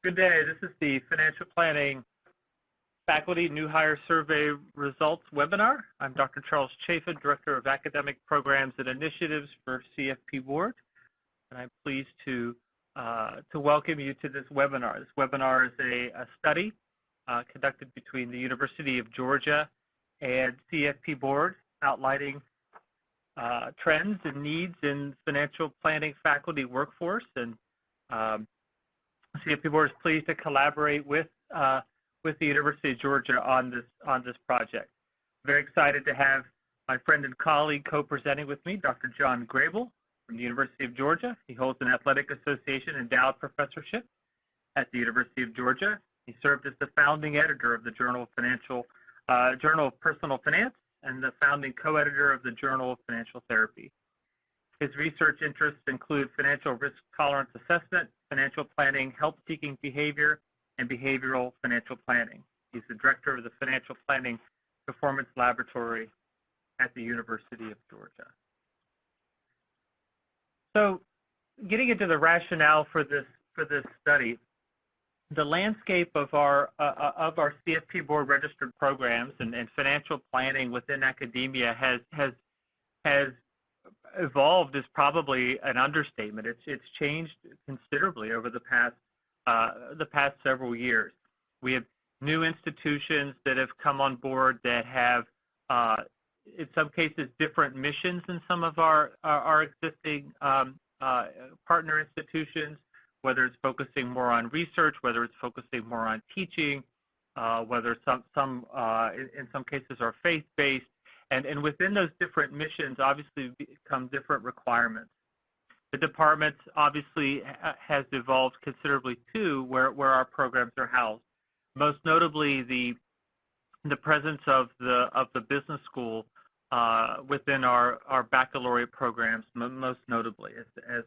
Good day. This is the Financial Planning Faculty New Hire Survey Results webinar. I'm Dr. Charles Chaffin, Director of Academic Programs and Initiatives for CFP Board, and I'm pleased to welcome you to this webinar. This webinar is a study conducted between the University of Georgia and CFP Board, outlining trends and needs in financial planning faculty workforce, and CFP Board is pleased to collaborate with the University of Georgia on this project. Very excited to have my friend and colleague co-presenting with me, Dr. John Grable from the University of Georgia. He holds an Athletic Association endowed professorship at the University of Georgia. He served as the founding editor of the Journal of Personal Finance and the founding co-editor of the Journal of Financial Therapy. His research interests include financial risk tolerance assessment, financial planning, help-seeking behavior, and behavioral financial planning. He's the director of the Financial Planning Performance Laboratory at the University of Georgia. So, getting into the rationale for this study, the landscape of our CFP Board Registered Programs and financial planning within academia has evolved is probably an understatement. It's changed considerably over the past several years. We have new institutions that have come on board that have, in some cases, different missions than some of our existing partner institutions, whether it's focusing more on research, whether it's focusing more on teaching, whether some in some cases are faith-based. And within those different missions, obviously, become different requirements. The department obviously has evolved considerably too, where our programs are housed. Most notably, the presence of the business school within our baccalaureate programs, most notably, as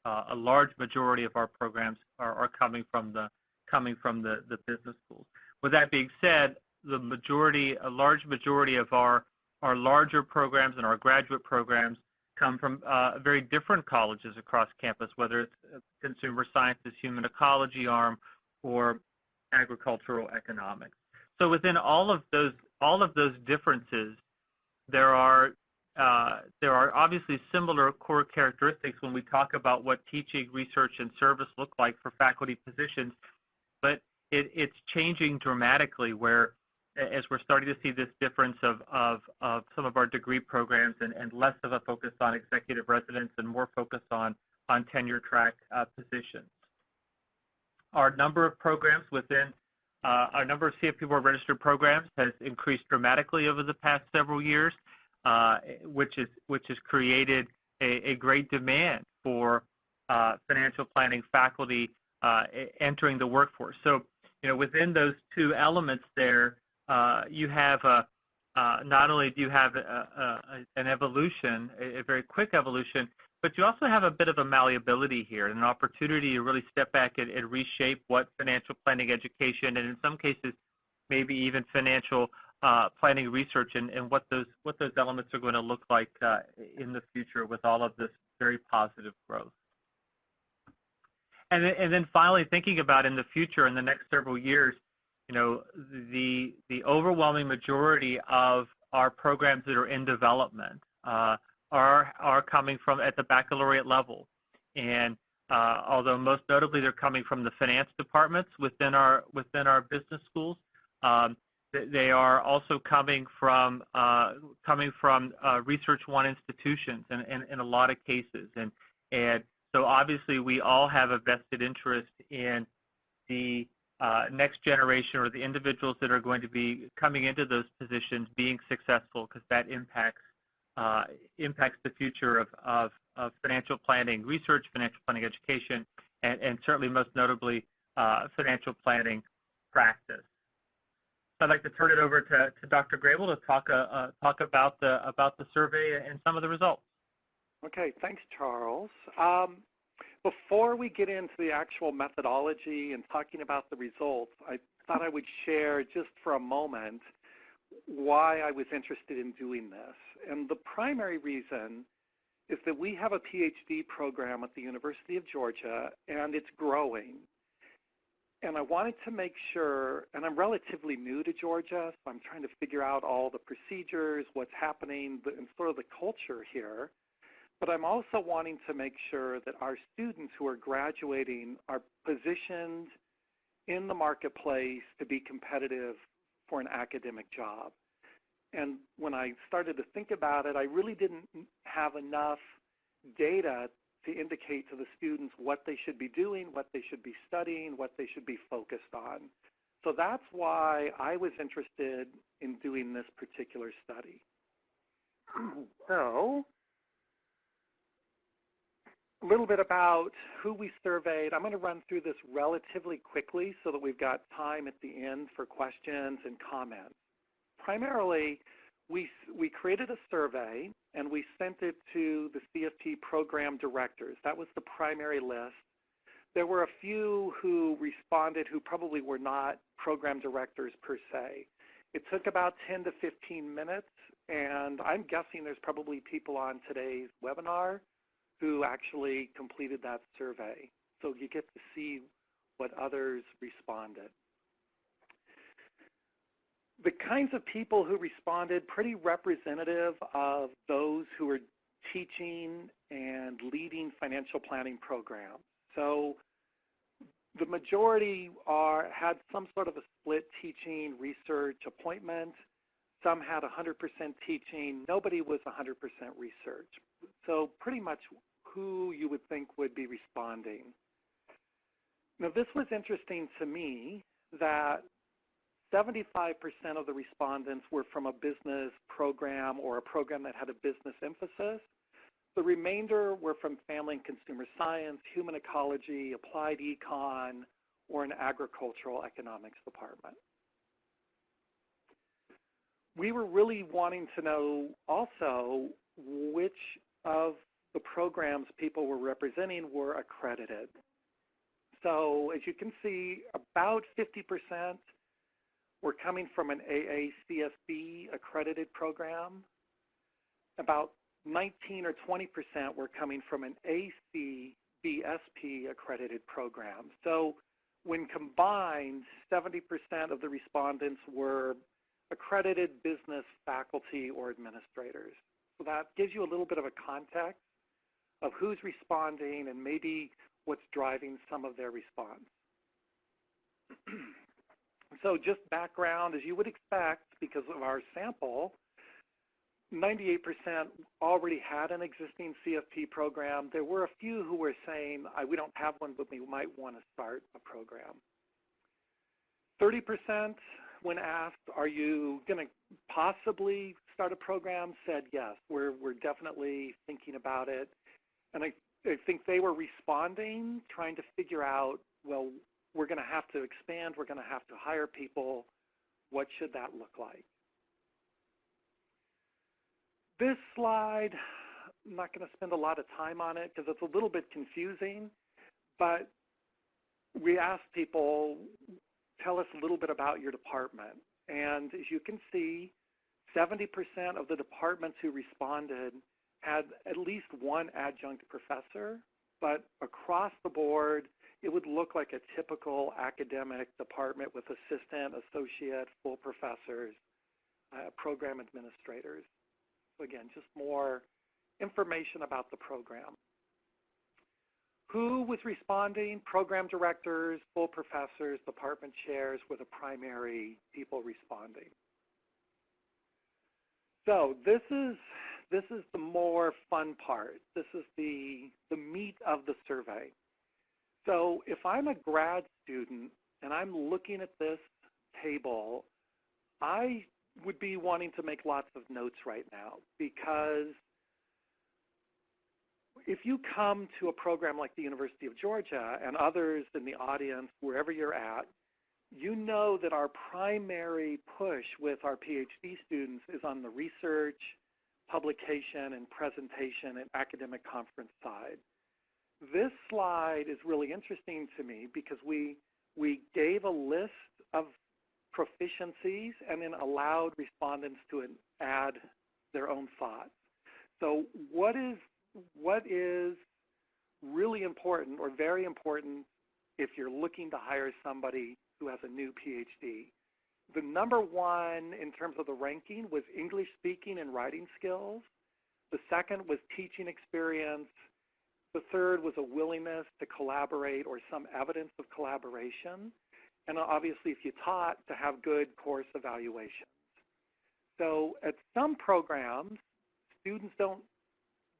a large majority of our programs are coming from the business schools. With that being said, a large majority of our larger programs and our graduate programs come from very different colleges across campus, whether it's consumer sciences, human ecology arm, or agricultural economics. So within all of those differences, there are obviously similar core characteristics when we talk about what teaching, research, and service look like for faculty positions, but it's changing dramatically, where as we're starting to see this difference of some of our degree programs and less of a focus on executive residence and more focus on tenure track positions. Our number of programs within our number of CFP Board registered programs has increased dramatically over the past several years, which has created a great demand for financial planning faculty entering the workforce. So, within those two elements there, you have not only do you have an evolution, a very quick evolution, but you also have a bit of a malleability here, and an opportunity to really step back and reshape what financial planning education, and in some cases, maybe even financial planning research, and what those elements are going to look like in the future with all of this very positive growth. And then finally, thinking about in the future, in the next several years, the overwhelming majority of our programs that are in development are coming from at the baccalaureate level, and although most notably they're coming from the finance departments within our business schools, they are also coming from Research One institutions in a lot of cases, and so obviously we all have a vested interest in the next generation, or the individuals that are going to be coming into those positions being successful, because that impacts the future of financial planning research, financial planning education, and certainly most notably financial planning practice. So I'd like to turn it over to Dr. Grable to talk about the survey and some of the results. Okay, thanks, Charles. Before we get into the actual methodology and talking about the results, I thought I would share just for a moment why I was interested in doing this. And the primary reason is that we have a Ph.D. program at the University of Georgia, and it's growing. And I wanted to make sure, and I'm relatively new to Georgia, so I'm trying to figure out all the procedures, what's happening, and sort of the culture here. But I'm also wanting to make sure that our students who are graduating are positioned in the marketplace to be competitive for an academic job. And when I started to think about it, I really didn't have enough data to indicate to the students what they should be doing, what they should be studying, what they should be focused on. So that's why I was interested in doing this particular study. So, a little bit about who we surveyed. I'm going to run through this relatively quickly so that we've got time at the end for questions and comments. Primarily, we created a survey and we sent it to the CFP program directors. That was the primary list. There were a few who responded who probably were not program directors per se. It took about 10 to 15 minutes, and I'm guessing there's probably people on today's webinar who actually completed that survey. So you get to see what others responded. The kinds of people who responded, pretty representative of those who are teaching and leading financial planning programs. So the majority had some sort of a split teaching, research, appointment. Some had 100% teaching. Nobody was 100% research. So pretty much who you would think would be responding. Now this was interesting to me that 75% of the respondents were from a business program or a program that had a business emphasis. The remainder were from family and consumer science, human ecology, applied econ, or an agricultural economics department. We were really wanting to know also which of the programs people were representing were accredited. So as you can see, about 50% were coming from an AACSB accredited program. About 19 or 20% were coming from an ACBSP accredited program. So when combined, 70% of the respondents were accredited business faculty or administrators. So that gives you a little bit of a context of who's responding and maybe what's driving some of their response. So just background, as you would expect, because of our sample, 98% already had an existing CFP program. There were a few who were saying, we don't have one, but we might want to start a program. 30%, when asked, are you going to possibly start a program, said yes, we're definitely thinking about it. And I think they were responding, trying to figure out, well, we're going to have to expand, we're going to have to hire people. What should that look like? This slide, I'm not going to spend a lot of time on it because it's a little bit confusing, but we asked people, tell us a little bit about your department. And as you can see, 70% of the departments who responded had at least one adjunct professor, but across the board, it would look like a typical academic department with assistant, associate, full professors, program administrators. So again, just more information about the program. Who was responding? Program directors, full professors, department chairs were the primary people responding. So this is the more fun part. This is the meat of the survey. So if I'm a grad student and I'm looking at this table, I would be wanting to make lots of notes right now, because if you come to a program like the University of Georgia and others in the audience, wherever you're at, you know that our primary push with our Ph.D. students is on the research, publication, and presentation and academic conference side. This slide is really interesting to me because we gave a list of proficiencies and then allowed respondents to add their own thoughts. So what is really important or very important if you're looking to hire somebody who has a new Ph.D. The number one in terms of the ranking was English speaking and writing skills. The second was teaching experience. The third was a willingness to collaborate or some evidence of collaboration. And obviously, if you taught, to have good course evaluations. So at some programs, students don't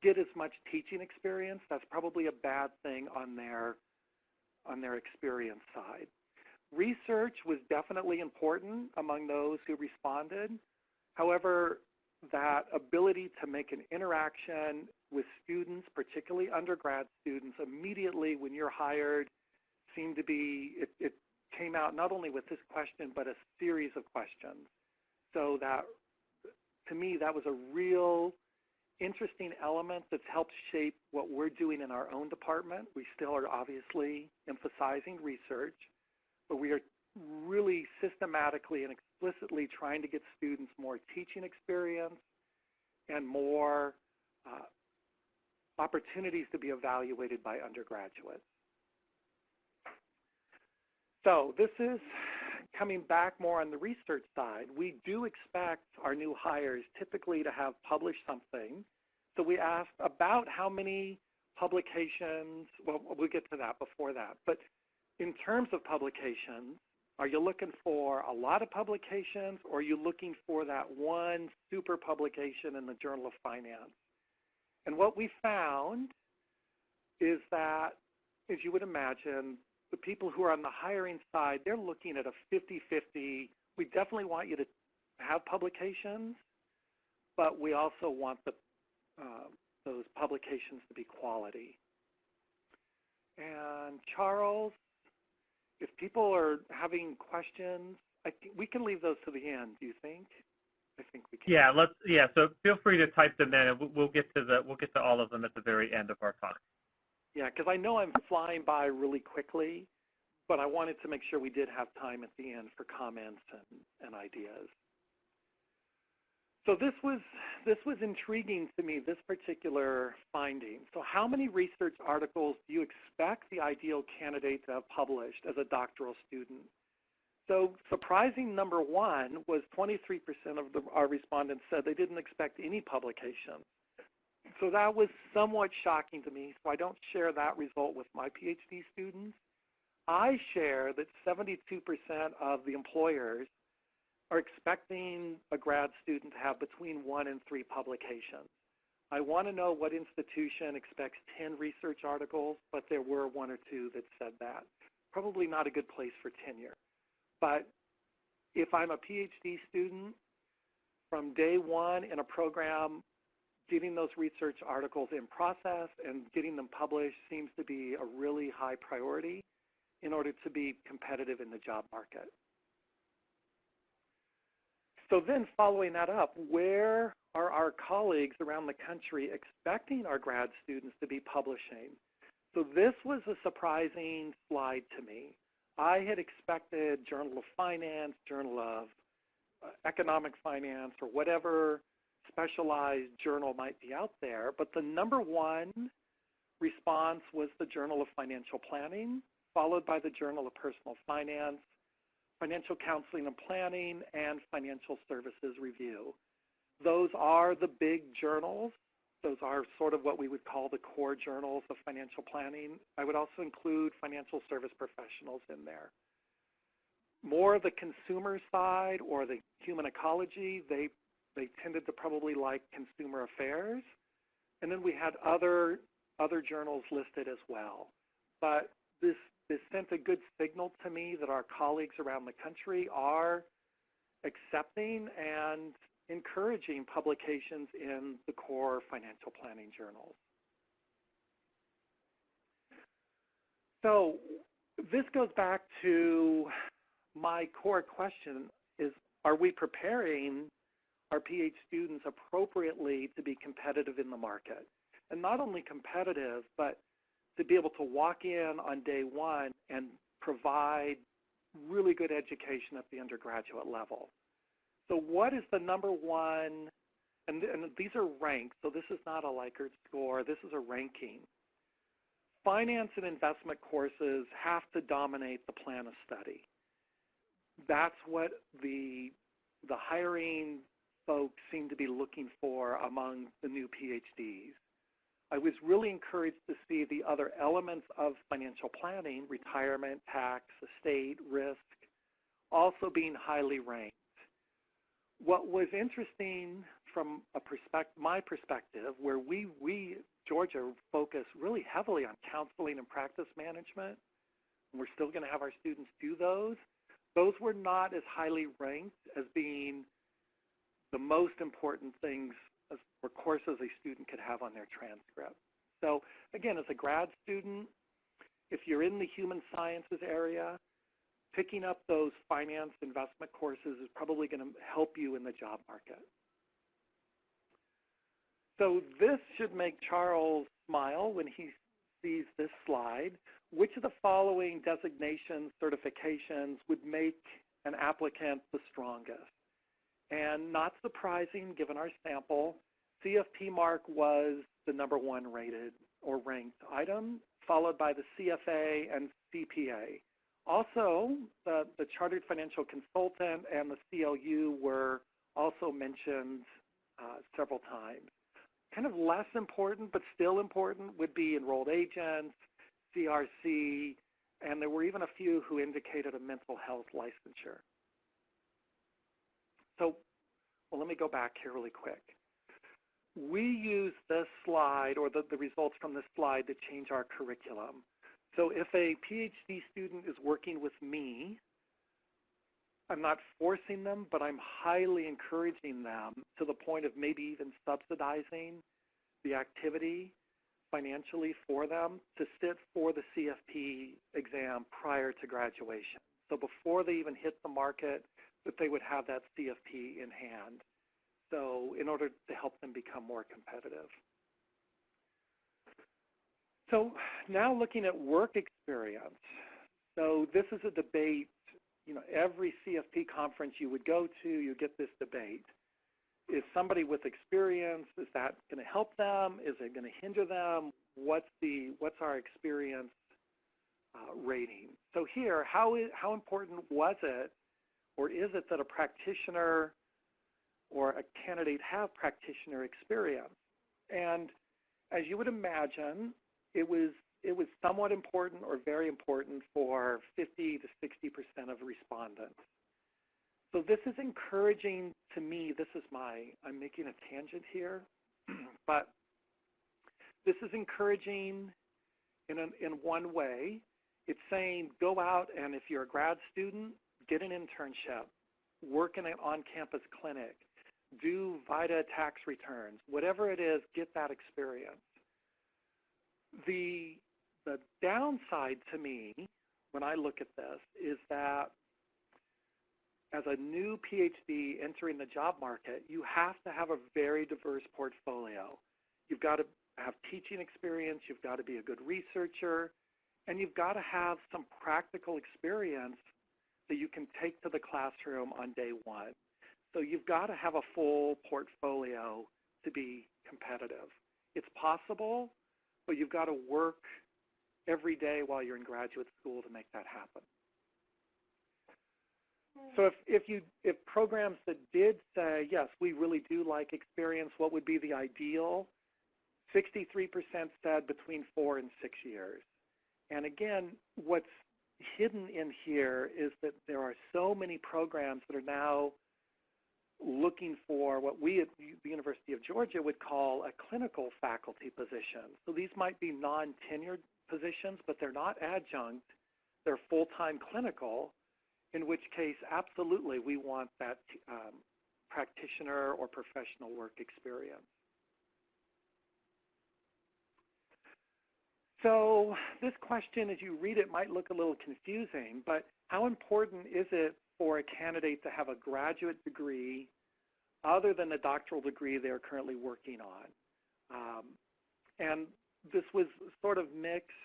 get as much teaching experience. That's probably a bad thing on their experience side. Research was definitely important among those who responded. However, that ability to make an interaction with students, particularly undergrad students, immediately when you're hired seemed to be, it came out not only with this question, but a series of questions. So that, to me, that was a real interesting element that's helped shape what we're doing in our own department. We still are obviously emphasizing research, but we are really systematically and explicitly trying to get students more teaching experience and more opportunities to be evaluated by undergraduates. So this is coming back more on the research side. We do expect our new hires typically to have published something. So we asked about how many publications, well, we'll get to that before that. But in terms of publications, are you looking for a lot of publications, or are you looking for that one super publication in the Journal of Finance? And what we found is that, as you would imagine, the people who are on the hiring side, they're looking at a 50-50. We definitely want you to have publications, but we also want those publications to be quality. And Charles, if people are having questions, I think we can leave those to the end. Do you think? I think we can. Yeah, so feel free to type them in, and we'll get to all of them at the very end of our talk. Yeah, because I know I'm flying by really quickly, but I wanted to make sure we did have time at the end for comments and ideas. So this was intriguing to me, this particular finding. So how many research articles do you expect the ideal candidate to have published as a doctoral student? So surprising number one was 23% of our respondents said they didn't expect any publication. So that was somewhat shocking to me, so I don't share that result with my PhD students. I share that 72% of the employers are expecting a grad student to have between 1 and 3 publications. I want to know what institution expects 10 research articles, but there were 1 or 2 that said that. Probably not a good place for tenure. But if I'm a PhD student, from day one in a program, getting those research articles in process and getting them published seems to be a really high priority in order to be competitive in the job market. So then following that up, where are our colleagues around the country expecting our grad students to be publishing? So this was a surprising slide to me. I had expected Journal of Finance, Journal of Economic Finance, or whatever specialized journal might be out there, but the number one response was the Journal of Financial Planning, followed by the Journal of Personal Finance, Financial Counseling and Planning, and Financial Services Review. Those are the big journals. Those are sort of what we would call the core journals of financial planning. I would also include financial service professionals in there. More the consumer side or the human ecology, they tended to probably like consumer affairs. And then we had other journals listed as well. But this sent a good signal to me that our colleagues around the country are accepting and encouraging publications in the core financial planning journals. So this goes back to my core question is, are we preparing our PhD students appropriately to be competitive in the market? And not only competitive, but to be able to walk in on day one and provide really good education at the undergraduate level. So what is the number one, and these are ranked, so this is not a Likert score, this is a ranking. finance and investment courses have to dominate the plan of study. That's what the hiring folks seem to be looking for among the new PhDs. I was really encouraged to see the other elements of financial planning, retirement, tax, estate, risk, also being highly ranked. What was interesting from my perspective, where we Georgia, focus really heavily on counseling and practice management, and we're still going to have our students do those were not as highly ranked as being the most important things or courses a student could have on their transcript. So again, as a grad student, if you're in the human sciences area, picking up those finance investment courses is probably going to help you in the job market. So this should make Charles smile when he sees this slide. Which of the following designations, certifications would make an applicant the strongest? And not surprising, given our sample, CFP mark was the #1 rated or ranked item, followed by the CFA and CPA. Also, the Chartered Financial Consultant and the CLU were also mentioned several times. Kind of less important, but still important, would be enrolled agents, CRC, and there were even a few who indicated a mental health licensure. So, well, let me go back here really quick. We use this slide, or the results from this slide, to change our curriculum. So if a PhD student is working with me, I'm not forcing them, but I'm highly encouraging them to the point of maybe even subsidizing the activity financially for them to sit for the CFP exam prior to graduation. So before they even hit the market, that they would have that CFP in hand. So in order to help them become more competitive. So now looking at work experience. So this is a debate, every CFP conference you would go to, you get this debate. Is somebody with experience, is that going to help them? Is it going to hinder them? What's our experience rating? So here, how important was it, or is it, that a practitioner or a candidate have practitioner experience? And as you would imagine, it was somewhat important or very important for 50 to 60% of respondents. So this is encouraging to me. I'm making a tangent here, but this is encouraging in one way. It's saying go out, and if you're a grad student, get an internship, work in an on-campus clinic, do VITA tax returns, whatever it is, get that experience. The downside to me when I look at this is that as a new PhD entering the job market, you have to have a very diverse portfolio. You've got to have teaching experience, you've got to be a good researcher, and you've got to have some practical experience that you can take to the classroom on day one. So you've got to have a full portfolio to be competitive. It's possible, but you've got to work every day while you're in graduate school to make that happen. So if programs that did say, yes, we really do like experience, what would be the ideal? 63% said between 4 and 6 years. And again, what's hidden in here is that there are so many programs that are now looking for what we at the University of Georgia would call a clinical faculty position. So these might be non-tenured positions, but they're not adjunct. They're full-time clinical, in which case, absolutely, we want that practitioner or professional work experience. So this question, as you read it, might look a little confusing, but how important is it for a candidate to have a graduate degree other than the doctoral degree they're currently working on? And this was sort of mixed.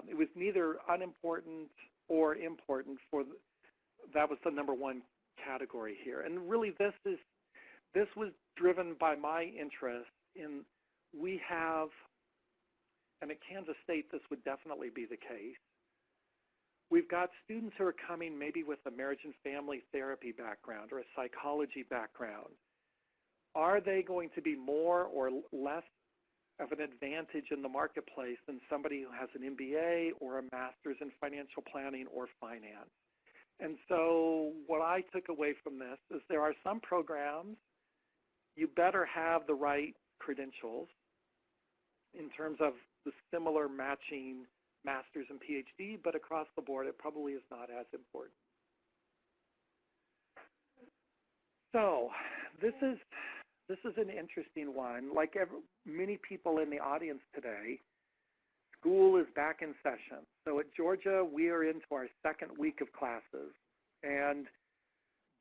It was neither unimportant or important that was the #1 category here. And really this was driven by my interest in, we have and at Kansas State this would definitely be the case. We've got students who are coming maybe with a marriage and family therapy background or a psychology background. Are they going to be more or less of an advantage in the marketplace than somebody who has an MBA or a master's in financial planning or finance? And so what I took away from this is there are some programs you better have the right credentials in terms of the similar matching master's and Ph.D., but across the board it probably is not as important. So this is an interesting one. Like many people in the audience today, school is back in session. So at Georgia, we are into our second week of classes. And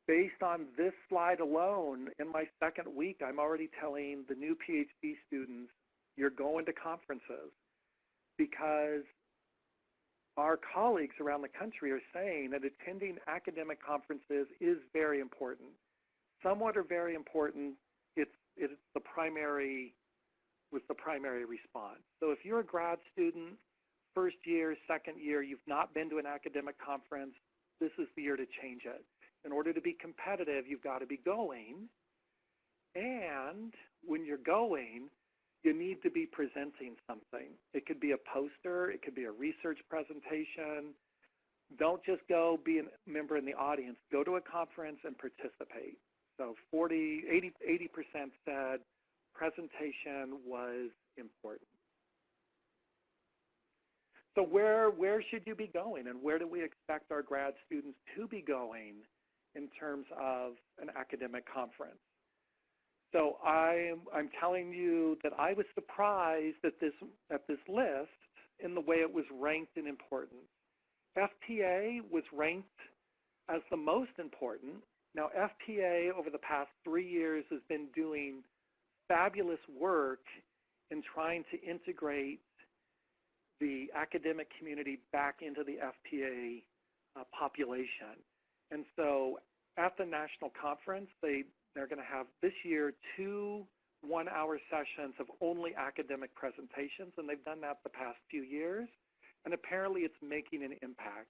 based on this slide alone, in my second week, I'm already telling the new PhD students, you're going to conferences, because our colleagues around the country are saying that attending academic conferences is very important. Somewhat or very important, it's the primary response. So if you're a grad student, first year, second year, you've not been to an academic conference, this is the year to change it. In order to be competitive, you've got to be going. And when you're going, you need to be presenting something. It could be a poster. It could be a research presentation. Don't just go be a member in the audience. Go to a conference and participate. So 80% said presentation was important. So where should you be going, and where do we expect our grad students to be going in terms of an academic conference? So I'm telling you that I was surprised at this list in the way it was ranked in importance. FPA was ranked as the most important. Now, FPA over the past 3 years has been doing fabulous work in trying to integrate the academic community back into the FPA population. And so at the national conference, they're going to have this year 2 one-hour sessions of only academic presentations, and they've done that the past few years, and apparently it's making an impact.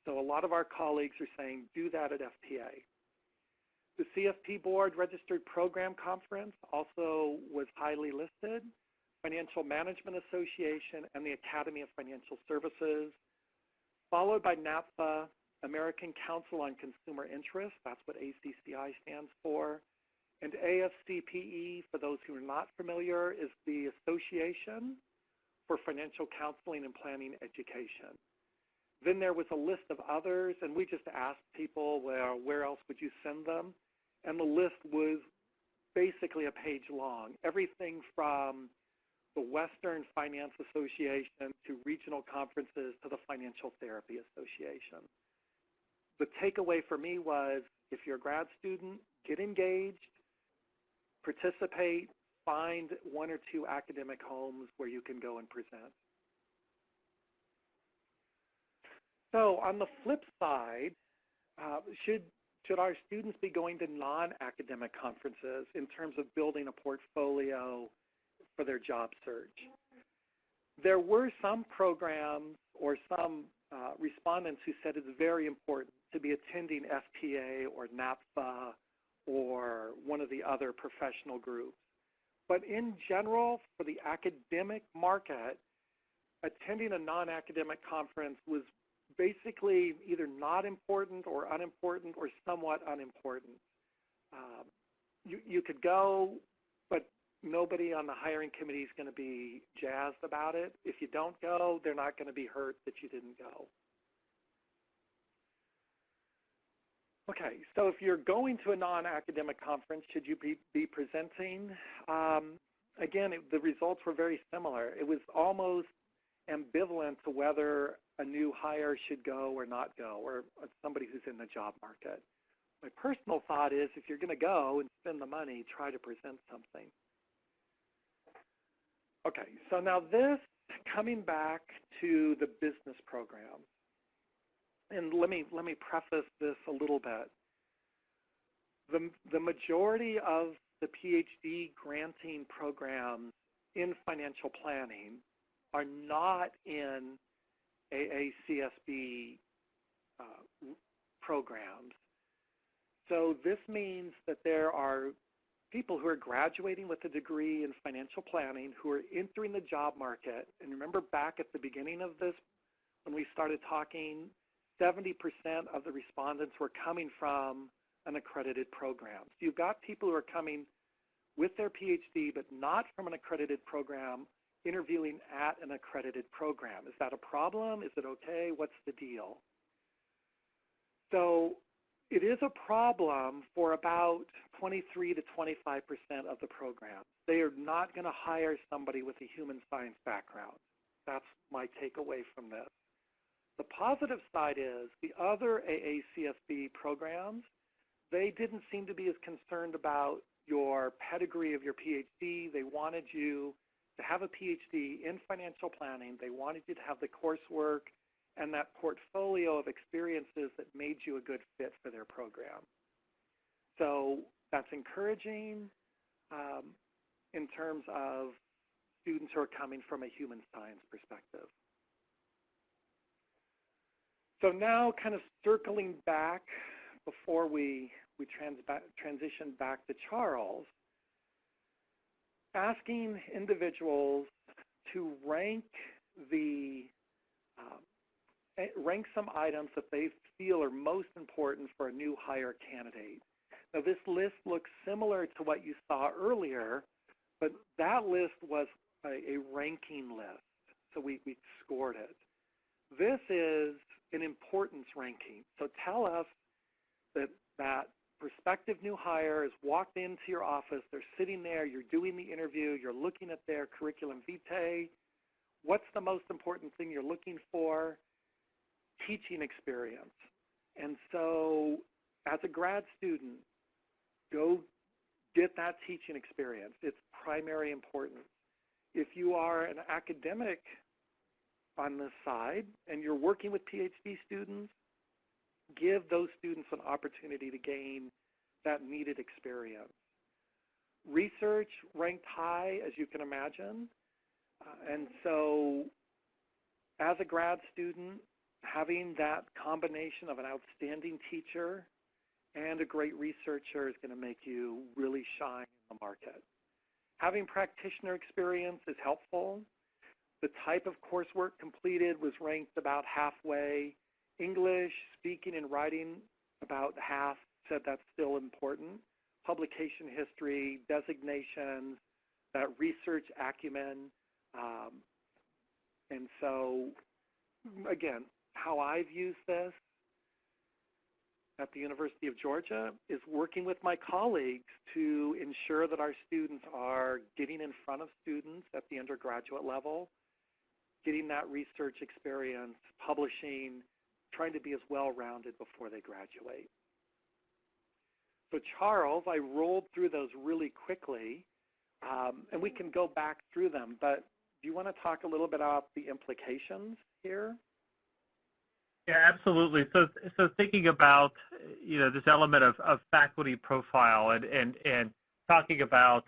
So a lot of our colleagues are saying, do that at FPA. The CFP Board Registered Program Conference also was highly listed, Financial Management Association, and the Academy of Financial Services, followed by NAPFA, American Council on Consumer Interest, that's what ACCI stands for, and AFCPE, for those who are not familiar, is the Association for Financial Counseling and Planning Education. Then there was a list of others, and we just asked people, well, where else would you send them? And the list was basically a page long, everything from the Western Finance Association to regional conferences to the Financial Therapy Association. The takeaway for me was, if you're a grad student, get engaged, participate, find 1 or 2 academic homes where you can go and present. So on the flip side, should our students be going to non-academic conferences in terms of building a portfolio for their job search? There were some programs or some respondents who said it's very important to be attending FPA or NAPFA or one of the other professional groups. But in general, for the academic market, attending a non-academic conference was basically either not important or unimportant or somewhat unimportant. You could go, but nobody on the hiring committee is going to be jazzed about it. If you don't go, they're not going to be hurt that you didn't go. Okay, so if you're going to a non-academic conference, should you be presenting? Again, the results were very similar. It was almost ambivalent to whether a new hire should go or not go, or somebody who's in the job market. My personal thought is, if you're going to go and spend the money, try to present something. Okay, so now this, coming back to the business program, and let me preface this a little bit. The majority of the PhD granting programs in financial planning are not in AACSB programs. So this means that there are people who are graduating with a degree in financial planning who are entering the job market. And remember back at the beginning of this, when we started talking, 70% of the respondents were coming from an accredited program. So you've got people who are coming with their Ph.D. but not from an accredited program, interviewing at an accredited program. Is that a problem? Is it okay? What's the deal? So it is a problem for about 23 to 25% of the programs. They are not going to hire somebody with a human science background. That's my takeaway from this. The positive side is the other AACSB programs, they didn't seem to be as concerned about your pedigree of your PhD. They wanted you to have a PhD in financial planning. They wanted you to have the coursework and that portfolio of experiences that made you a good fit for their program. So that's encouraging in terms of students who are coming from a human science perspective. So now kind of circling back before we transition back to Charles, asking individuals to rank some items that they feel are most important for a new hire candidate. Now this list looks similar to what you saw earlier, but that list was a ranking list, so we scored it. This is an importance ranking. So tell us that prospective new hire has walked into your office, they're sitting there, you're doing the interview, you're looking at their curriculum vitae. What's the most important thing you're looking for? Teaching experience. And so as a grad student, go get that teaching experience. It's primary importance. If you are an academic on this side and you're working with PhD students, give those students an opportunity to gain that needed experience. Research ranked high, as you can imagine. And so as a grad student, having that combination of an outstanding teacher and a great researcher is going to make you really shine in the market. Having practitioner experience is helpful. The type of coursework completed was ranked about halfway. English, speaking, and writing, about half said that's still important. Publication history, designations, that research acumen. And so, again, how I've used this at the University of Georgia is working with my colleagues to ensure that our students are getting in front of students at the undergraduate level, getting that research experience, publishing, trying to be as well-rounded before they graduate. So Charles, I rolled through those really quickly, and we can go back through them, but do you want to talk a little bit about the implications here? Yeah, absolutely. So thinking about, this element of faculty profile and talking about,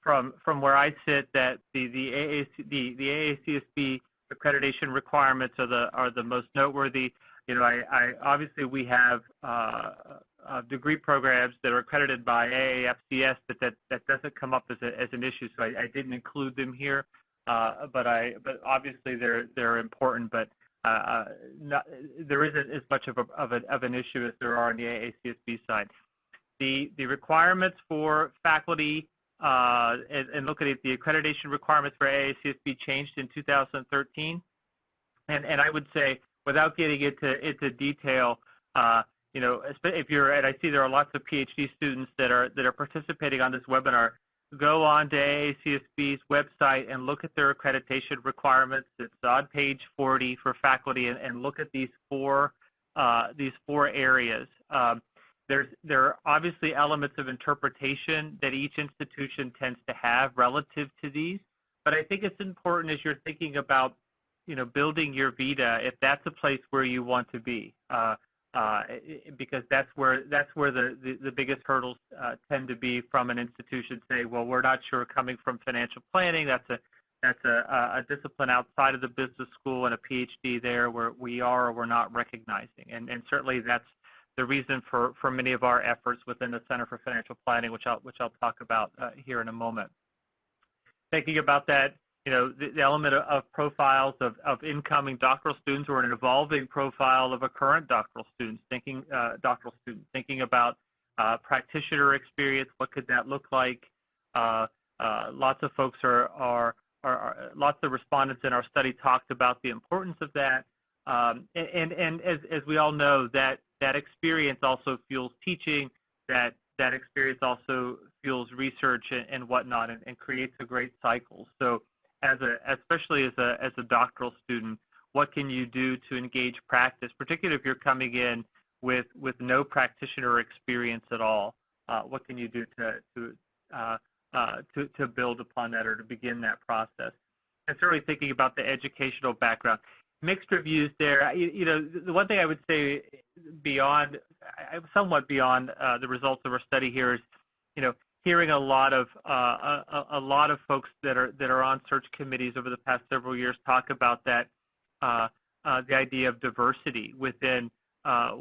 from where I sit, that the AACSB accreditation requirements are the most noteworthy. I obviously we have degree programs that are accredited by AACSB, but that doesn't come up as an issue, so I didn't include them here. But obviously they're important, but there isn't as much of an issue as there are on the AACSB side. The requirements for faculty and looking at the accreditation requirements for AACSB changed in 2013, and I would say, without getting into detail, if you're, and I see there are lots of PhD students that are participating on this webinar, go on to AACSB's website and look at their accreditation requirements. It's on page 40 for faculty, and look at these four areas. There are obviously elements of interpretation that each institution tends to have relative to these, but I think it's important as you're thinking about, building your vita, if that's a place where you want to be, because that's where the biggest hurdles tend to be from an institution. Say, well, we're not sure coming from financial planning. That's that's a discipline outside of the business school and a Ph.D. there where we are or we're not recognizing. And certainly that's the reason for many of our efforts within the Center for Financial Planning, which I'll talk about here in a moment. Thinking about that, the element of profiles of incoming doctoral students or an evolving profile of a current doctoral student, thinking about practitioner experience, what could that look like? Lots of folks lots of respondents in our study talked about the importance of that. And as we all know, that experience also fuels teaching, that experience also fuels research and whatnot, and creates a great cycle. So especially as a doctoral student, what can you do to engage practice, particularly if you're coming in with no practitioner experience at all? What can you do to build upon that or to begin that process? And certainly thinking about the educational background. Mixed reviews there. The one thing I would say somewhat beyond the results of our study here is, hearing a lot of folks that are on search committees over the past several years talk about that, the idea of diversity within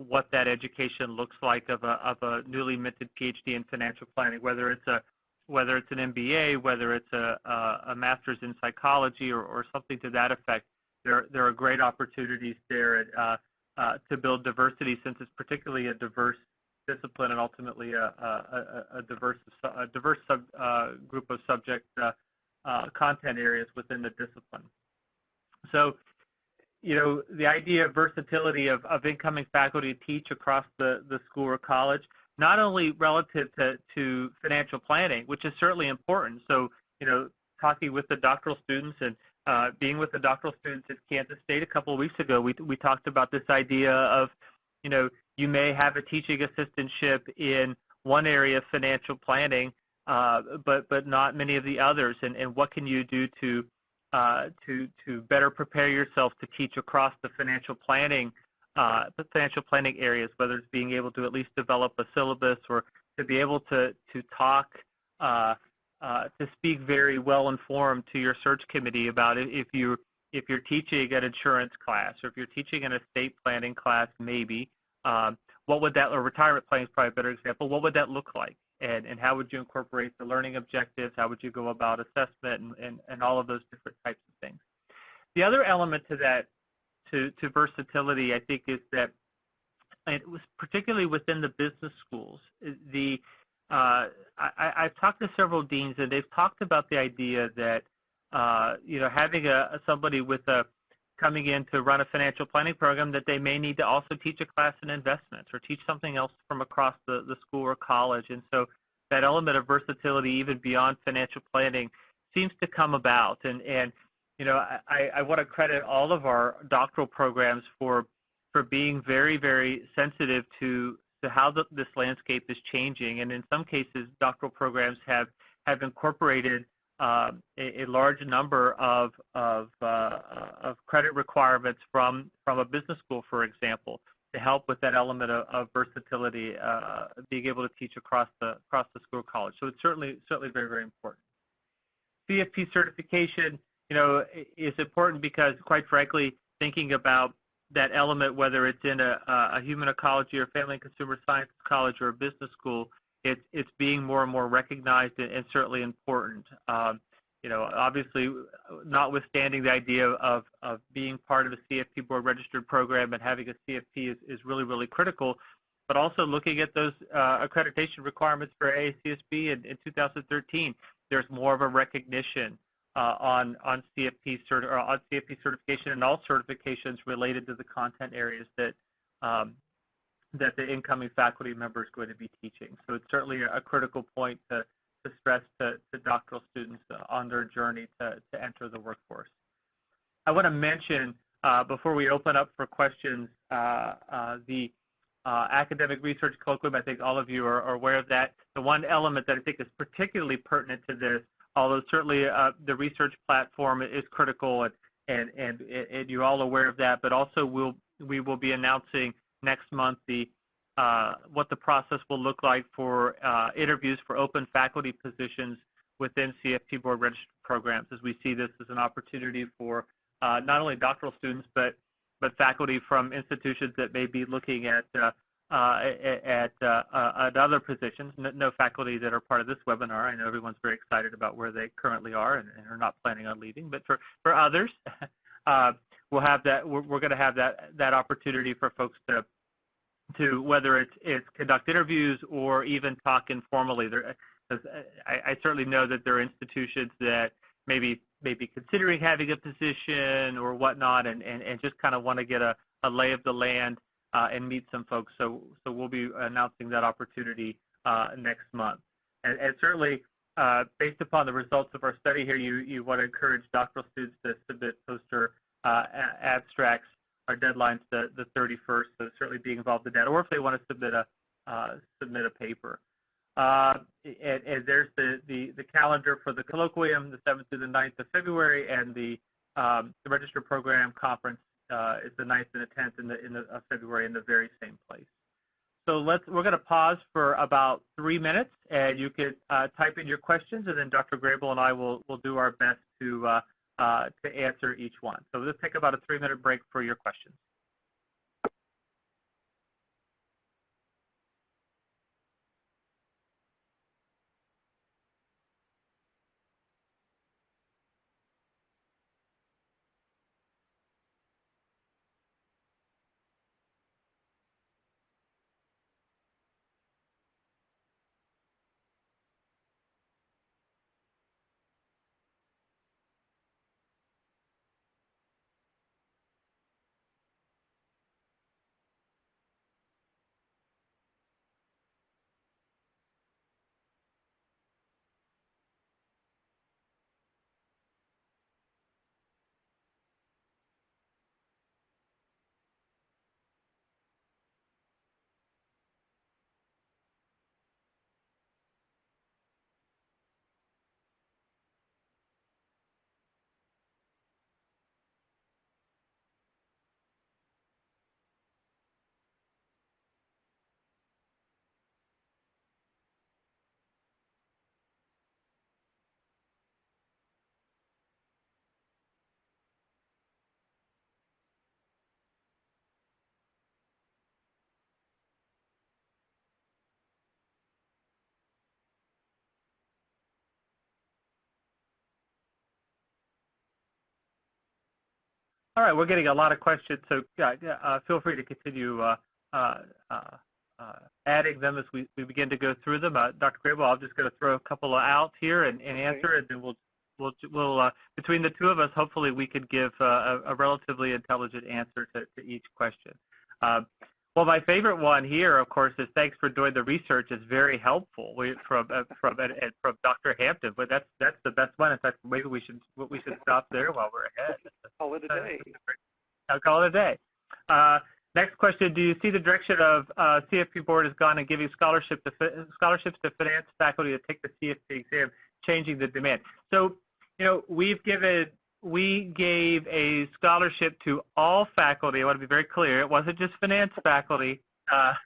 what that education looks like of a newly minted Ph.D. in financial planning, whether it's an MBA, whether it's a master's in psychology or something to that effect. There are great opportunities there to build diversity, since it's particularly a diverse discipline and ultimately a diverse group of subject content areas within the discipline. So, the idea of versatility of incoming faculty to teach across the school or college, not only relative to financial planning, which is certainly important. So, talking with the doctoral students and being with the doctoral students at Kansas State a couple of weeks ago, we talked about this idea of, you may have a teaching assistantship in one area of financial planning, but not many of the others. And what can you do to better prepare yourself to teach across the financial planning areas, whether it's being able to at least develop a syllabus or to be able to talk, to speak very well informed to your search committee about it. If you're teaching an insurance class, or if you're teaching an estate planning class, maybe. What would that, or retirement planning is probably a better example, what would that look like? And how would you incorporate the learning objectives? How would you go about assessment and all of those different types of things? The other element to that, to versatility, I think, is that, it was particularly within the business schools, I've talked to several deans, and they've talked about the idea that, having somebody coming in to run a financial planning program, that they may need to also teach a class in investments or teach something else from across the school or college. And so that element of versatility, even beyond financial planning, seems to come about. And I want to credit all of our doctoral programs for being very, very sensitive to how this landscape is changing. And in some cases, doctoral programs have incorporated a large number of credit requirements from a business school, for example, to help with that element of versatility, being able to teach across the school or college. So it's certainly very, very important. CFP certification, is important because, quite frankly, thinking about that element, whether it's in a human ecology or family and consumer science college or a business school, it's being more and more recognized and certainly important. Obviously, notwithstanding the idea of being part of a CFP Board Registered Program and having a CFP is really, really critical, but also looking at those accreditation requirements for AACSB in 2013, there's more of a recognition on CFP certification and all certifications related to the content areas that the incoming faculty member is going to be teaching. So it's certainly a critical point to stress to doctoral students on their journey to enter the workforce. I want to mention, before we open up for questions, the academic research colloquium. I think all of you are aware of that. The one element that I think is particularly pertinent to this, although certainly the research platform is critical, and you're all aware of that, but also we will be announcing next month what the process will look like for interviews for open faculty positions within CFP Board Registered programs, as we see this as an opportunity for not only doctoral students but faculty from institutions that may be looking at other positions. No faculty that are part of this webinar. I know everyone's very excited about where they currently are and are not planning on leaving. But for others, we'll have that. We're going to have that opportunity for folks to whether it's conduct interviews or even talk informally. I certainly know that there are institutions that maybe considering having a position or whatnot, and just kind of want to get a lay of the land and meet some folks. So we'll be announcing that opportunity next month. And certainly, based upon the results of our study here, you want to encourage doctoral students to submit poster abstracts. Our deadline's the 31st, so certainly be involved in that. Or if they want to submit a paper. And there's the calendar for the Colloquium, the 7th through the 9th of February, and the Registered Program Conference is the 9th and the 10th of February in the very same place. So we're going to pause for about 3 minutes, and you can type in your questions, and then Dr. Grable and I will do our best to answer each one. So let's take about a 3-minute break for your questions. All right, we're getting a lot of questions, so feel free to continue adding them as we begin to go through them. Dr. Grable, I'm just going to throw a couple out here and answer, and then we'll between the two of us, hopefully we could give a relatively intelligent answer to each question. Well, my favorite one here, of course, is thanks for doing the research. It's very helpful from Dr. Hampton, but that's the best one. In fact, maybe we should stop there while we're ahead. Call it a day. I'll call it a day. Next question: do you see the direction of CFP Board has gone in giving scholarships to finance faculty to take the CFP exam, changing the demand? So, we gave a scholarship to all faculty. I want to be very clear. It wasn't just finance faculty a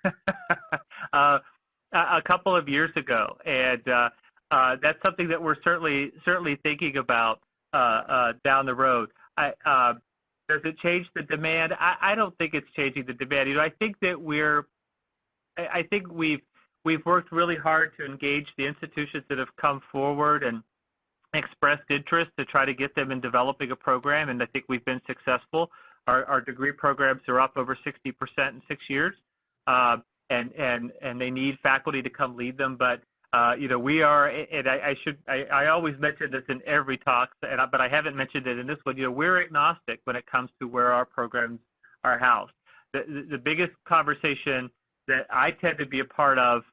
couple of years ago, and that's something that we're certainly thinking about down the road. Does it change the demand? I don't think it's changing the demand. I think that we've worked really hard to engage the institutions that have come forward and expressed interest to try to get them in developing a program, and I think we've been successful. Our degree programs are up over 60% in 6 years, and they need faculty to come lead them. But we are, and I always mention this in every talk, but I haven't mentioned it in this one. We're agnostic when it comes to where our programs are housed. The biggest conversation that I tend to be a part of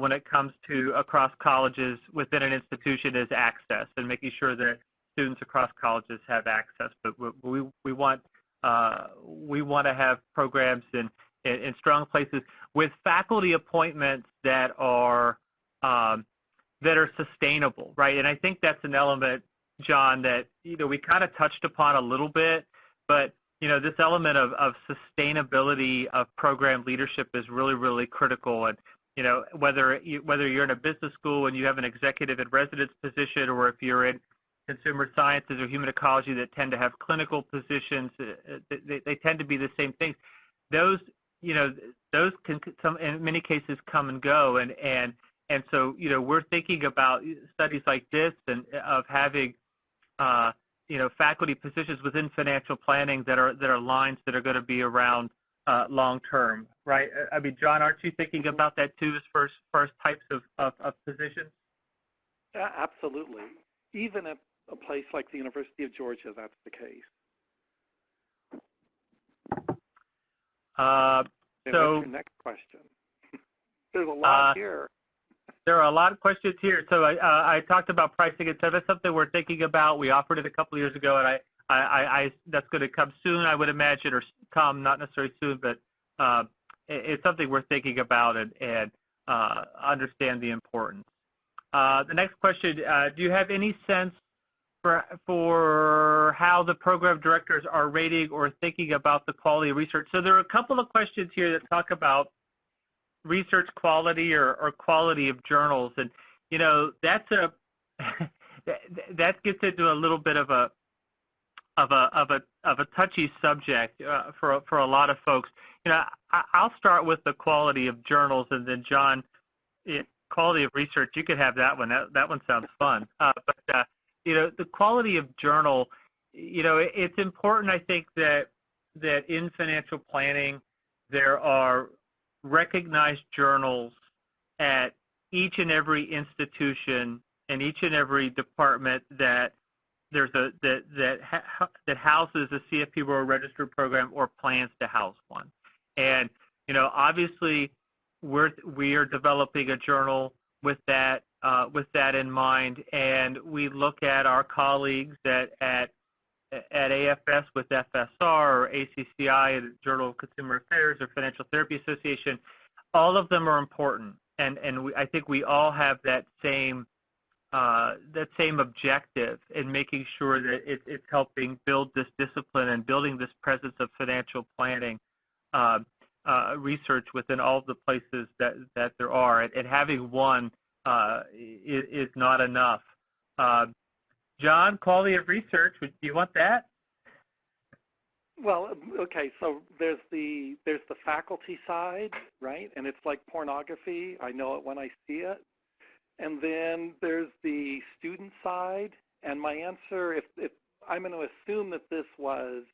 when it comes to across colleges within an institution is access and making sure that students across colleges have access. But we want to have programs in strong places with faculty appointments that are sustainable, right? And I think that's an element, John, that we kind of touched upon a little bit, but this element of sustainability of program leadership is really, really critical. And whether you're in a business school and you have an executive in residence position, or if you're in consumer sciences or human ecology that tend to have clinical positions. They tend to be the same things. Those, those can in many cases come and go, and so we're thinking about studies like this and of having faculty positions within financial planning that are lines that are going to be around long term, right? I mean, John, aren't you thinking about that too as first types of positions? Yeah, absolutely. Even at a place like the University of Georgia, that's the case. So what's your next question? There's a lot here. There are a lot of questions here. So I talked about pricing, and so that's something we're thinking about. We offered it a couple of years ago, and I that's going to come soon, I would imagine, or come, not necessarily soon, but it's something we're thinking about and understand the importance. The next question, do you have any sense for how the program directors are rating or thinking about the quality of research? So there are a couple of questions here that talk about research quality or quality of journals, and that's that gets into a little bit of a touchy subject for a lot of folks. I'll start with the quality of journals, and then John, quality of research, you could have that one. That one sounds fun. But the quality of journal, it's important, I think, that in financial planning there are recognized journals at each and every institution and each and every department that there's that houses a CFP Board Registered Program or plans to house one. And obviously we are developing a journal with that in mind, and we look at our colleagues at AFS with FSR or ACCI, the Journal of Consumer Affairs, or Financial Therapy Association. All of them are important, and I think we all have that same objective in making sure that it's helping build this discipline and building this presence of financial planning research within all of the places that there are, and having one is not enough. John, quality of research, do you want that? Well, okay, so there's the faculty side, right? And it's like pornography. I know it when I see it. And then there's the student side. And my answer, if I'm going to assume that this was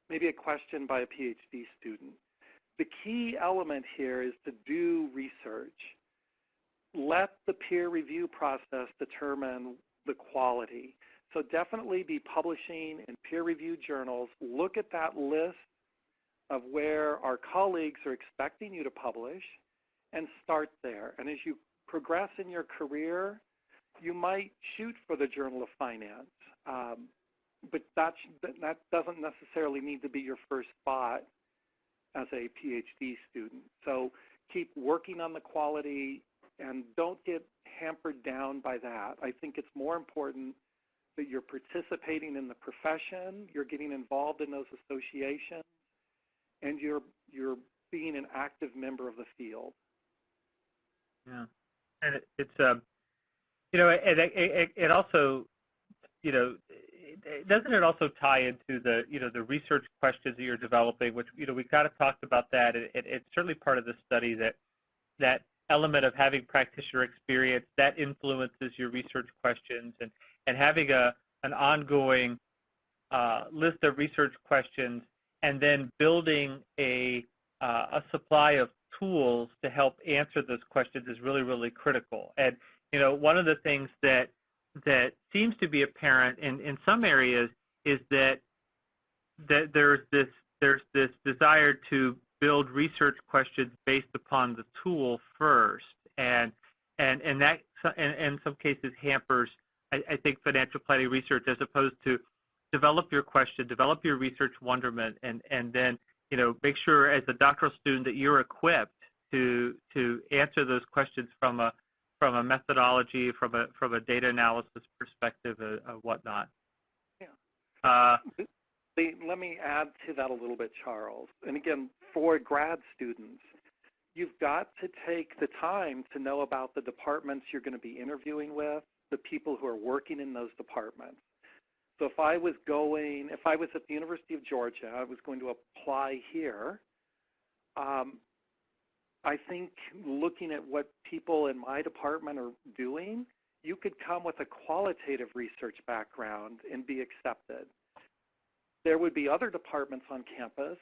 maybe a question by a Ph.D. student, the key element here is to do research. Let the peer review process determine the quality. So definitely be publishing in peer-reviewed journals. Look at that list of where our colleagues are expecting you to publish and start there. And as you progress in your career, you might shoot for the Journal of Finance, but that doesn't necessarily need to be your first spot as a PhD student. So keep working on the quality and don't get hampered down by that. I think it's more important that you're participating in the profession, you're getting involved in those associations, and you're being an active member of the field. Yeah, and it's it also, doesn't it also tie into the the research questions that you're developing, which we kind of talked about that. It's certainly part of the study that element of having practitioner experience that influences your research questions, and having an ongoing list of research questions, and then building a supply of tools to help answer those questions is really, really critical. And one of the things that seems to be apparent in some areas is that there's this desire to build research questions based upon the tool first, and that in some cases hampers, I think, financial planning research, as opposed to develop your question, develop your research wonderment, and then make sure as a doctoral student that you're equipped to answer those questions from a methodology, from a data analysis perspective, whatnot. Yeah. Let me add to that a little bit, Charles. And again, for grad students, you've got to take the time to know about the departments you're going to be interviewing with, the people who are working in those departments. So if I was at the University of Georgia, I was going to apply here, I think looking at what people in my department are doing, you could come with a qualitative research background and be accepted. There would be other departments on campus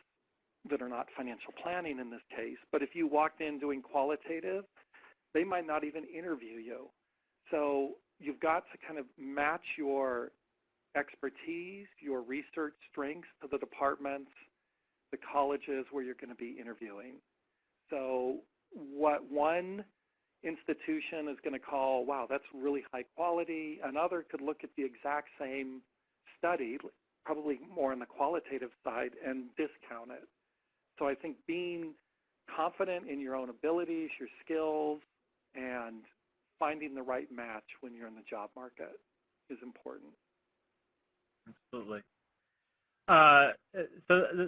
that are not financial planning in this case, but if you walked in doing qualitative, they might not even interview you. So you've got to kind of match your expertise, your research strengths to the departments, the colleges where you're going to be interviewing. So what one institution is going to call, wow, that's really high quality, another could look at the exact same study, probably more on the qualitative side, and discount it. So I think being confident in your own abilities, your skills, and finding the right match when you're in the job market is important. Absolutely. So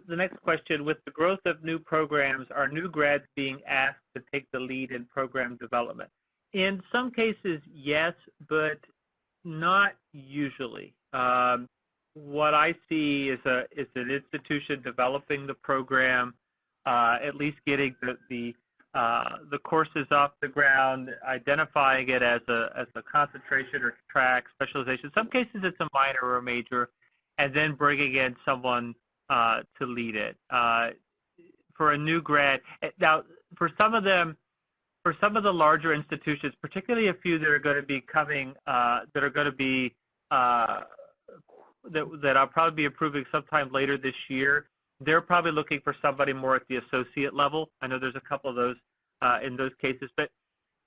the next question, with the growth of new programs, are new grads being asked to take the lead in program development? In some cases, yes, but not usually. What I see is an institution developing the program, at least getting the courses off the ground, identifying it as a concentration or track specialization. In some cases, it's a minor or a major, and then bringing in someone to lead it. For a new grad, now for some of them, for some of the larger institutions, particularly a few that are going to be coming, that I'll probably be approving sometime later this year, they're probably looking for somebody more at the associate level. I know there's a couple of those in those cases, but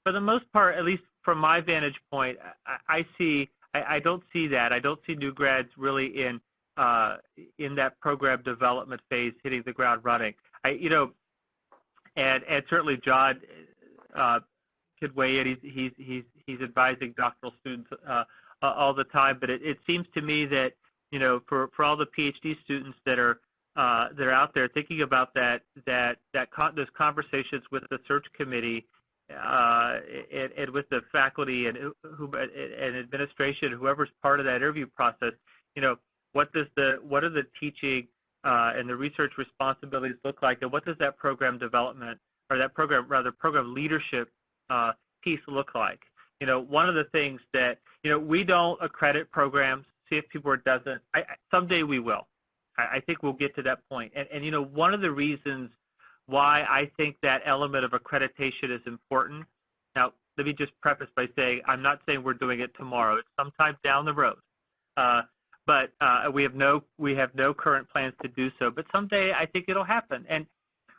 for the most part, at least from my vantage point, I don't see that. I don't see new grads really in that program development phase hitting the ground running. And certainly John could weigh in. He's advising doctoral students all the time, but it seems to me that for all the Ph.D. students that are out there thinking about those conversations with the search committee and with the faculty and administration, whoever's part of that interview process, what are the teaching and the research responsibilities look like, and what does that program development or program leadership piece look like? One of the things that we don't accredit programs. CFP Board doesn't. Someday we will. I think we'll get to that point. And one of the reasons why I think that element of accreditation is important. Now, let me just preface by saying I'm not saying we're doing it tomorrow. It's sometime down the road. But we have no current plans to do so. But someday I think it'll happen. And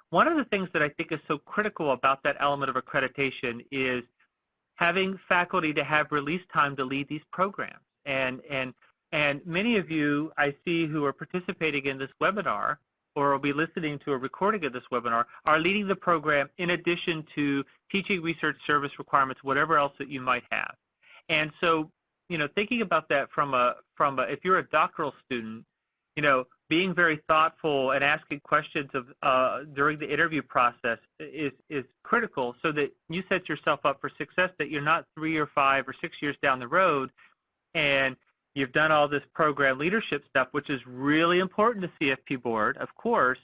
one of the things that I think is so critical about that element of accreditation is having faculty to have release time to lead these programs. And many of you I see who are participating in this webinar or will be listening to a recording of this webinar are leading the program in addition to teaching, research, service requirements, whatever else that you might have. And so, thinking about that from if you're a doctoral student, being very thoughtful and asking questions during the interview process is critical so that you set yourself up for success, that you're not 3 or 5 or 6 years down the road and you've done all this program leadership stuff, which is really important to CFP Board, of course,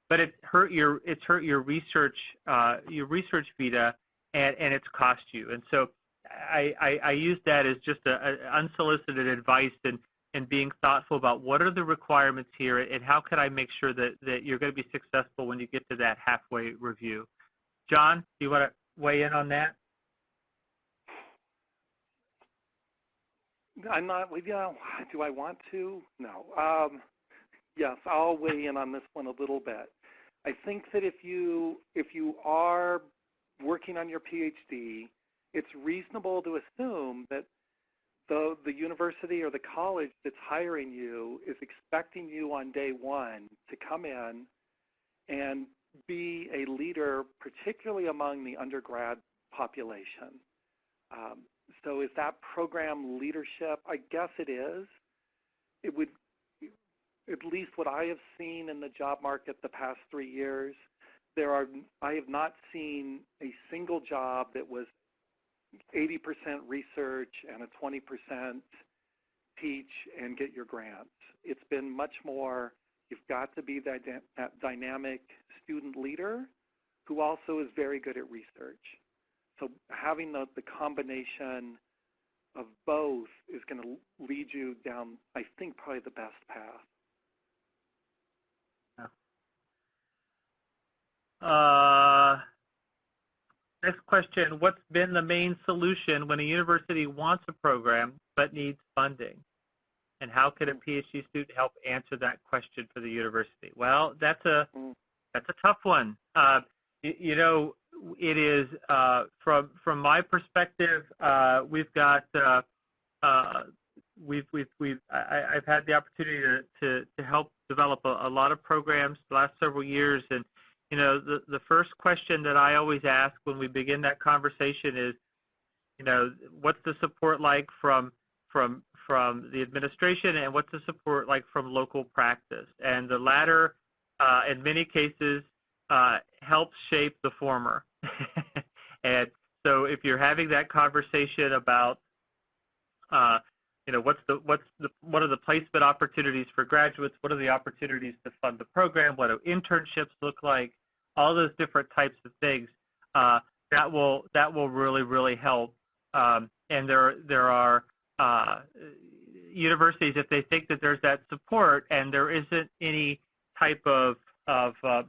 but it's hurt your research vita and it's cost you. And so I use that as just unsolicited advice and being thoughtful about what are the requirements here and how can I make sure that you're going to be successful when you get to that halfway review. John, do you want to weigh in on that? I'm not, do I want to? No. Yes, I'll weigh in on this one a little bit. I think that if you are working on your PhD, it's reasonable to assume that the university or the college that's hiring you is expecting you on day one to come in and be a leader, particularly among the undergrad population. So is that program leadership? I guess it is. It would, at least what I have seen in the job market the past 3 years, I have not seen a single job that was 80% research and a 20% teach, and get your grants. It's been much more, you've got to be that dynamic student leader who also is very good at research. So having the combination of both is going to lead you down, I think, probably the best path. Next question, what's been the main solution when a university wants a program but needs funding? And how can a PhD student help answer that question for the university? Well, that's a tough one. You know, it is from my perspective. We've got I've had the opportunity to help develop a lot of programs the last several years, and you know, the first question that I always ask when we begin that conversation is, you know, what's the support like from the administration, and what's the support like from local practice? And the latter, in many cases, helps shape the former. And so, if you're having that conversation about, you know, what are the placement opportunities for graduates? What are the opportunities to fund the program? What do internships look like? All those different types of things that will really help. And there are universities, if they think that there's that support and there isn't any type of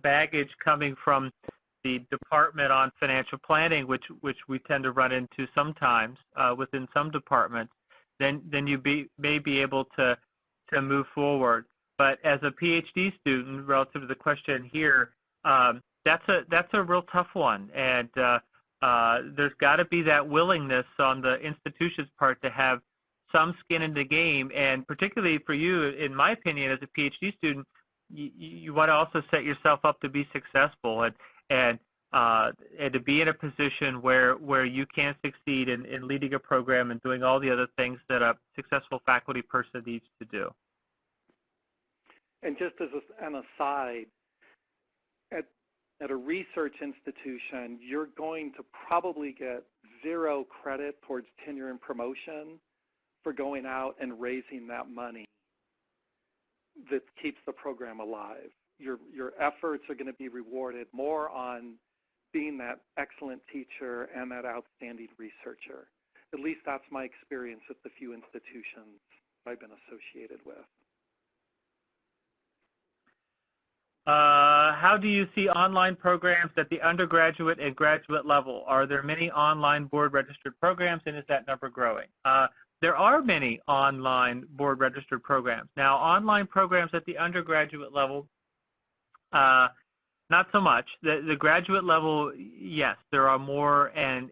baggage coming from the Department on Financial Planning, which we tend to run into sometimes within some departments, then you may be able to move forward. But as a PhD student, relative to the question here, that's a real tough one, and there's got to be that willingness on the institution's part to have some skin in the game, and particularly for you, in my opinion, as a PhD student, you want to also set yourself up to be successful and to be in a position where you can succeed in leading a program and doing all the other things that a successful faculty person needs to do. And just as an aside, at a research institution, you're going to probably get 0 credit towards tenure and promotion for going out and raising that money that keeps the program alive. Your efforts are going to be rewarded more on being that excellent teacher and that outstanding researcher. At least that's my experience at the few institutions I've been associated with. How do you see online programs at the undergraduate and graduate level? Are there many online board-registered programs, and is that number growing? There are many online board-registered programs. Now, online programs at the undergraduate level, not so much. The graduate level, yes, there are more, and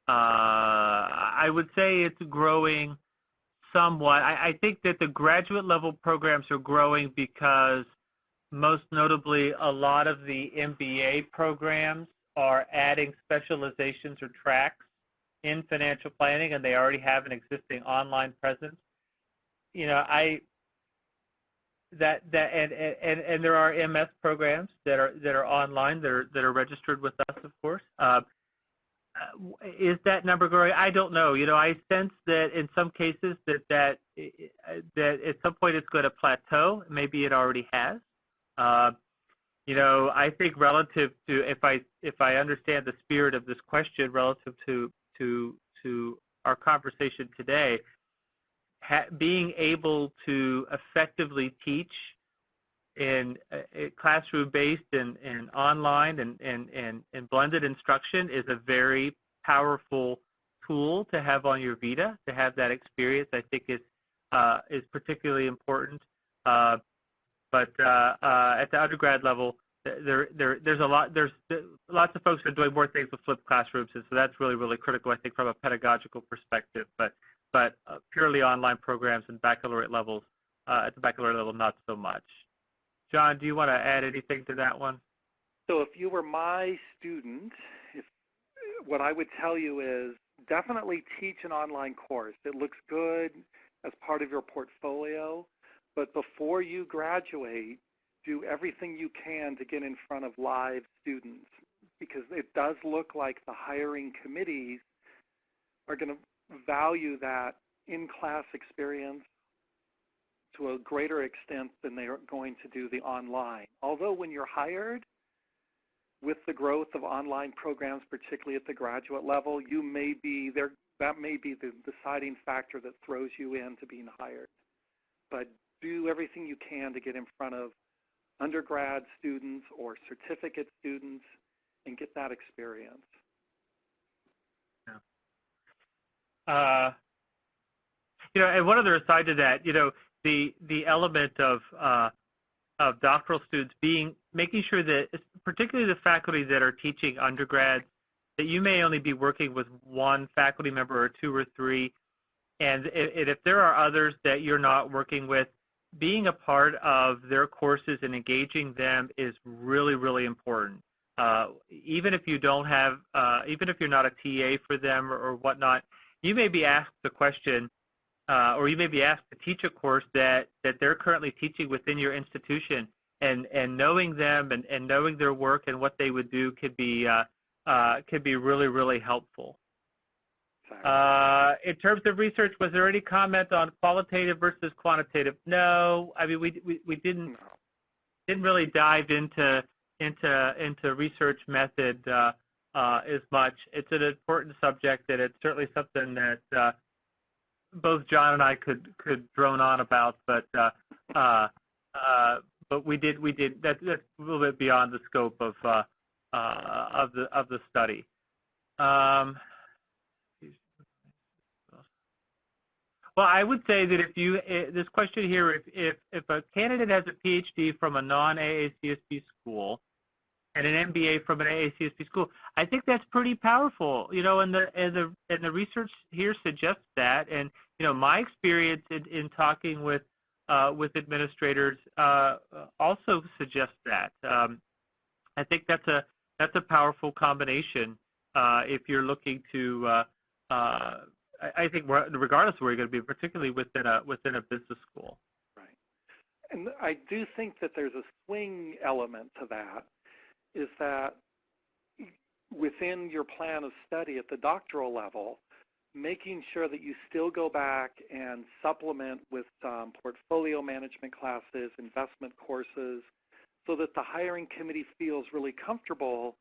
I would say it's growing somewhat. I think that the graduate level programs are growing because most notably a lot of the MBA programs are adding specializations or tracks in financial planning, and they already have an existing online presence. You know, and there are MS programs that are online that are registered with us, of course. Is that number growing? I don't know. You know, I sense that in some cases that at some point it's going to plateau. Maybe it already has. You know, I think relative to, if I understand the spirit of this question relative to our conversation today, being able to effectively teach in classroom-based and online and blended instruction is a very powerful tool to have on your vita. To have that experience, I think is particularly important. But at the undergrad level, there's lots of folks who are doing more things with flipped classrooms, and so that's really critical, I think, from a pedagogical perspective. But purely online programs and baccalaureate levels, at the baccalaureate level, not so much. John, do you want to add anything to that one? So if you were my student, what I would tell you is definitely teach an online course. It looks good as part of your portfolio, but before you graduate, do everything you can to get in front of live students, because it does look like the hiring committees are going to value that in-class experience to a greater extent than they are going to do the online. Although when you're hired, with the growth of online programs, particularly at the graduate level, you may be there. That may be the deciding factor that throws you into being hired. But do everything you can to get in front of undergrad students or certificate students and get that experience. Yeah. And one other aside to that, the element of doctoral students making sure that, particularly the faculty that are teaching undergrads, that you may only be working with one faculty member or two or three, and if there are others that you're not working with, being a part of their courses and engaging them is really, really important. Even if you don't have, even if you're not a TA for them or whatnot, you may be asked the question, or you may be asked to teach a course that they're currently teaching within your institution, and knowing them and knowing their work and what they would do could be really, really helpful. In terms of research, was there any comment on qualitative versus quantitative? No, I mean we didn't really dive into research method as much. It's an important subject, and it's certainly something that both John and I could drone on about, but we did that's a little bit beyond the scope of the study. Well, I would say that if you this question here, if a candidate has a Ph.D. from a non-AACSB school and an MBA from an AACSB school, I think that's pretty powerful, and the research here suggests that, and my experience in talking with administrators also suggests that. I think that's a powerful combination if you're looking to. I think regardless of where you're going to be, particularly within a business school. Right, and I do think that there's a swing element to that. Is that within your plan of study at the doctoral level, making sure that you still go back and supplement with portfolio management classes, investment courses, so that the hiring committee feels really comfortable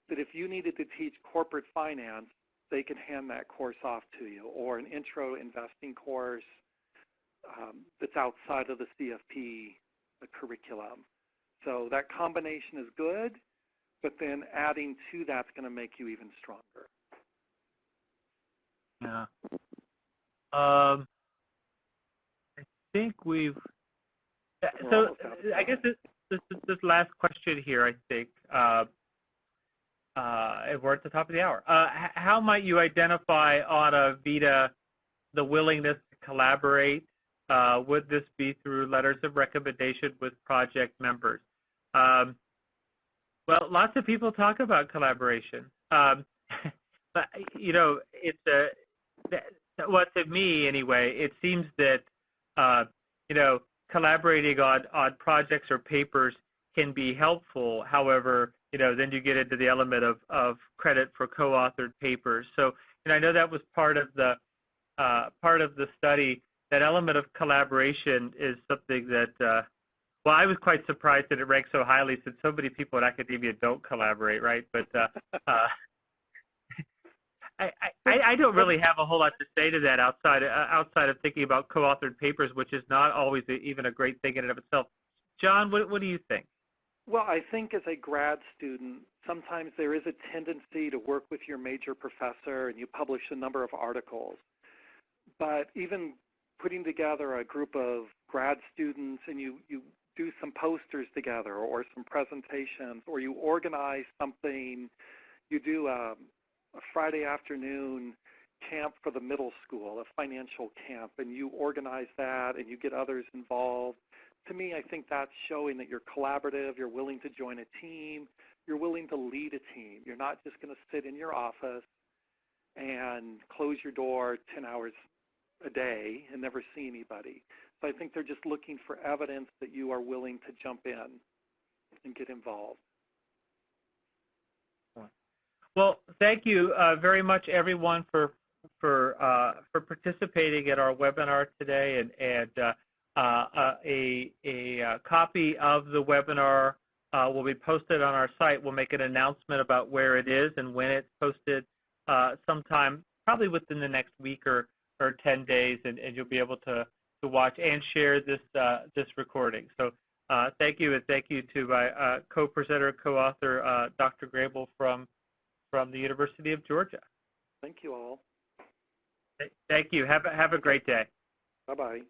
that if you needed to teach corporate finance, they can hand that course off to you, or an intro investing course that's outside of the CFP curriculum. So that combination is good, but then adding to that's going to make you even stronger. Yeah. I think we've. So I guess this last question here, I think. We're at the top of the hour. How might you identify on a VITA the willingness to collaborate? Would this be through letters of recommendation with project members? Well, lots of people talk about collaboration. But, it's well, to me anyway, it seems that, collaborating on projects or papers can be helpful. However, then you get into the element of credit for co-authored papers. So, I know that was part of the study. That element of collaboration is something that, well, I was quite surprised that it ranked so highly, since so many people in academia don't collaborate, right? But I don't really have a whole lot to say to that outside of thinking about co-authored papers, which is not always even a great thing in and of itself. John, what do you think? Well, I think as a grad student, sometimes there is a tendency to work with your major professor and you publish a number of articles. But even putting together a group of grad students and you do some posters together or some presentations, or you organize something, you do a Friday afternoon camp for the middle school, a financial camp, and you organize that and you get others involved. To me, I think that's showing that you're collaborative, you're willing to join a team, you're willing to lead a team. You're not just going to sit in your office and close your door 10 hours a day and never see anybody. So I think they're just looking for evidence that you are willing to jump in and get involved. Well, thank you very much, everyone, for participating in our webinar today, and a copy of the webinar will be posted on our site. We'll make an announcement about where it is and when it's posted sometime, probably within the next week or 10 days, and you'll be able to watch and share this recording. So thank you, and thank you to my co-presenter, co-author, Dr. Grable from the University of Georgia. Thank you all. Thank you. Have a great day. Bye-bye.